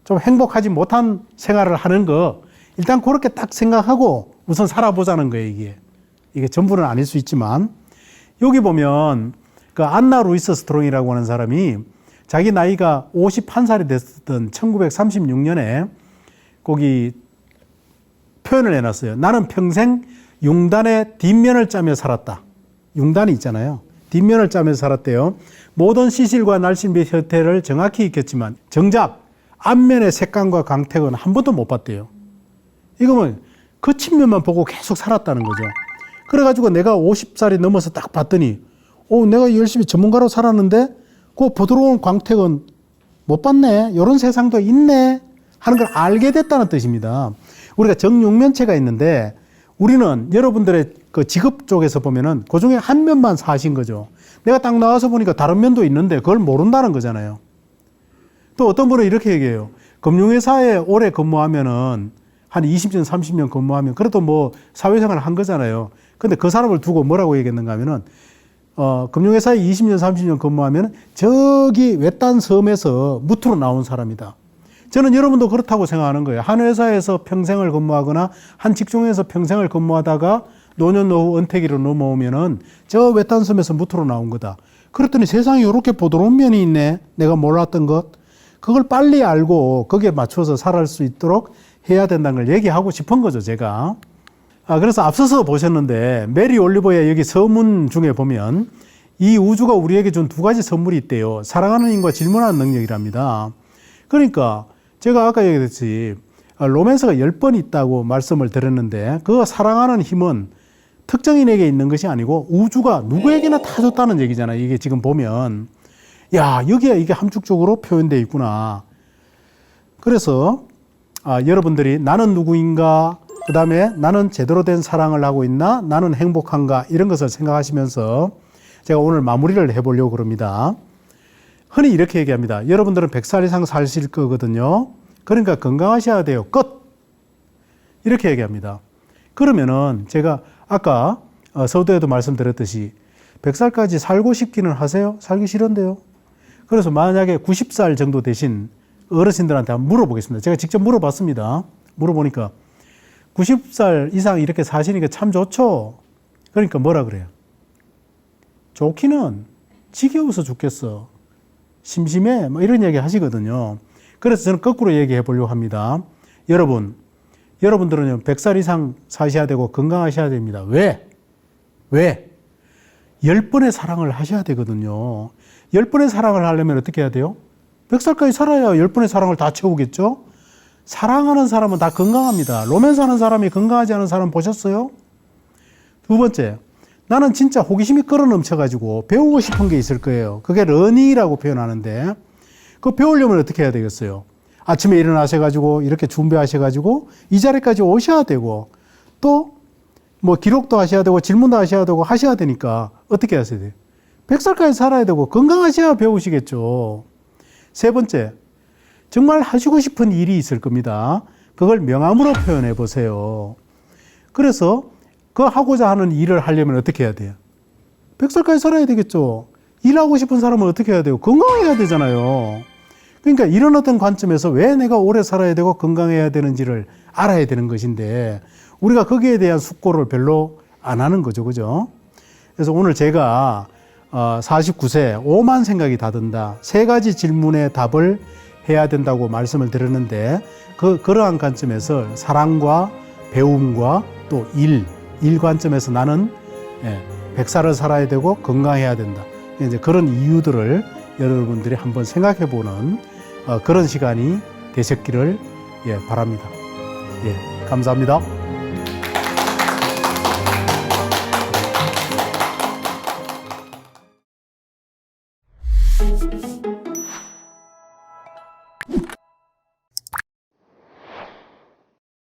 좀 행복하지 못한 생활을 하는 거, 일단 그렇게 딱 생각하고 우선 살아보자는 거예요, 이게 전부는 아닐 수 있지만. 여기 보면 그 안나 루이스 스트롱이라고 하는 사람이 자기 나이가 51살이 됐던 1936년에 거기 표현을 해놨어요. 나는 평생 융단의 뒷면을 짜며 살았다. 융단이 있잖아요. 뒷면을 짜며 살았대요. 모든 시실과 날씨의 형태를 정확히 익혔지만 정작 앞면의 색감과 광택은 한 번도 못 봤대요. 이거는 그 측면만 보고 계속 살았다는 거죠. 그래가지고 내가 50살이 넘어서 딱 봤더니 내가 열심히 전문가로 살았는데 그 부드러운 광택은 못 봤네. 이런 세상도 있네 하는 걸 알게 됐다는 뜻입니다. 우리가 정육면체가 있는데 우리는 여러분들의 그 직업 쪽에서 보면은 그 중에 한 면만 사신 거죠. 내가 딱 나와서 보니까 다른 면도 있는데 그걸 모른다는 거잖아요. 또 어떤 분은 이렇게 얘기해요. 금융회사에 오래 근무하면은 한 20년, 30년 근무하면 그래도 뭐 사회생활을 한 거잖아요. 근데 그 사람을 두고 뭐라고 얘기했는가 하면은 금융회사에 20년, 30년 근무하면 저기 외딴 섬에서 무트로 나온 사람이다. 저는 여러분도 그렇다고 생각하는 거예요. 한 회사에서 평생을 근무하거나 한 직종에서 평생을 근무하다가 노년 노후 은퇴기로 넘어오면은 저 외딴 섬에서 무트로 나온 거다. 그랬더니 세상에 이렇게 부드러운 면이 있네. 내가 몰랐던 것. 그걸 빨리 알고 거기에 맞춰서 살아갈 수 있도록 해야 된다는 걸 얘기하고 싶은 거죠, 제가. 그래서 앞서서 보셨는데 메리 올리버의 여기 서문 중에 보면 이 우주가 우리에게 준 두 가지 선물이 있대요. 사랑하는 힘과 질문하는 능력이랍니다. 그러니까 제가 아까 얘기했듯이 로맨스가 10번 있다고 말씀을 드렸는데 그 사랑하는 힘은 특정인에게 있는 것이 아니고 우주가 누구에게나 다 줬다는 얘기잖아요. 이게 지금 보면 여기에 이게 함축적으로 표현되어 있구나. 그래서 여러분들이 나는 누구인가, 그 다음에 나는 제대로 된 사랑을 하고 있나, 나는 행복한가, 이런 것을 생각하시면서 제가 오늘 마무리를 해보려고 그럽니다. 흔히 이렇게 얘기합니다. 여러분들은 100살 이상 사실 거거든요. 그러니까 건강하셔야 돼요. 끝! 이렇게 얘기합니다. 그러면은 제가 아까 서두에도 말씀드렸듯이 100살까지 살고 싶기는 하세요? 살기 싫은데요. 그래서 만약에 90살 정도 되신 어르신들한테 한번 물어보겠습니다. 제가 직접 물어봤습니다. 물어보니까 90살 이상 이렇게 사시니까 참 좋죠. 그러니까 뭐라 그래요? 좋기는 지겨워서 죽겠어. 심심해. 뭐 이런 얘기 하시거든요. 그래서 저는 거꾸로 얘기해 보려고 합니다. 여러분들은 100살 이상 사셔야 되고 건강하셔야 됩니다. 왜? 10번의 사랑을 하셔야 되거든요. 10번의 사랑을 하려면 어떻게 해야 돼요? 100살까지 살아야 10번의 사랑을 다 채우겠죠? 사랑하는 사람은 다 건강합니다. 로맨스 하는 사람이 건강하지 않은 사람 보셨어요? 두 번째, 나는 진짜 호기심이 끌어넘쳐가지고 배우고 싶은 게 있을 거예요. 그게 러닝이라고 표현하는데 그거 배우려면 어떻게 해야 되겠어요? 아침에 일어나셔가지고 이렇게 준비하셔가지고 이 자리까지 오셔야 되고 또 뭐 기록도 하셔야 되고 질문도 하셔야 되고 하셔야 되니까 어떻게 하셔야 돼요? 100살까지 살아야 되고 건강하셔야 배우시겠죠. 세 번째, 정말 하시고 싶은 일이 있을 겁니다. 그걸 명함으로 표현해 보세요. 그래서 그 하고자 하는 일을 하려면 어떻게 해야 돼요? 100살까지 살아야 되겠죠. 일하고 싶은 사람은 어떻게 해야 돼요? 건강해야 되잖아요. 그러니까 이런 어떤 관점에서 왜 내가 오래 살아야 되고 건강해야 되는지를 알아야 되는 것인데 우리가 거기에 대한 숙고를 별로 안 하는 거죠. 그죠? 그래서 오늘 제가 49세 오만 생각이 다 든다. 세 가지 질문의 답을 해야 된다고 말씀을 드렸는데 그러한 관점에서 사랑과 배움과 또 일 관점에서 나는 100살을 살아야 되고 건강해야 된다. 이제 그런 이유들을 여러분들이 한번 생각해 보는 그런 시간이 되셨기를 바랍니다. 감사합니다.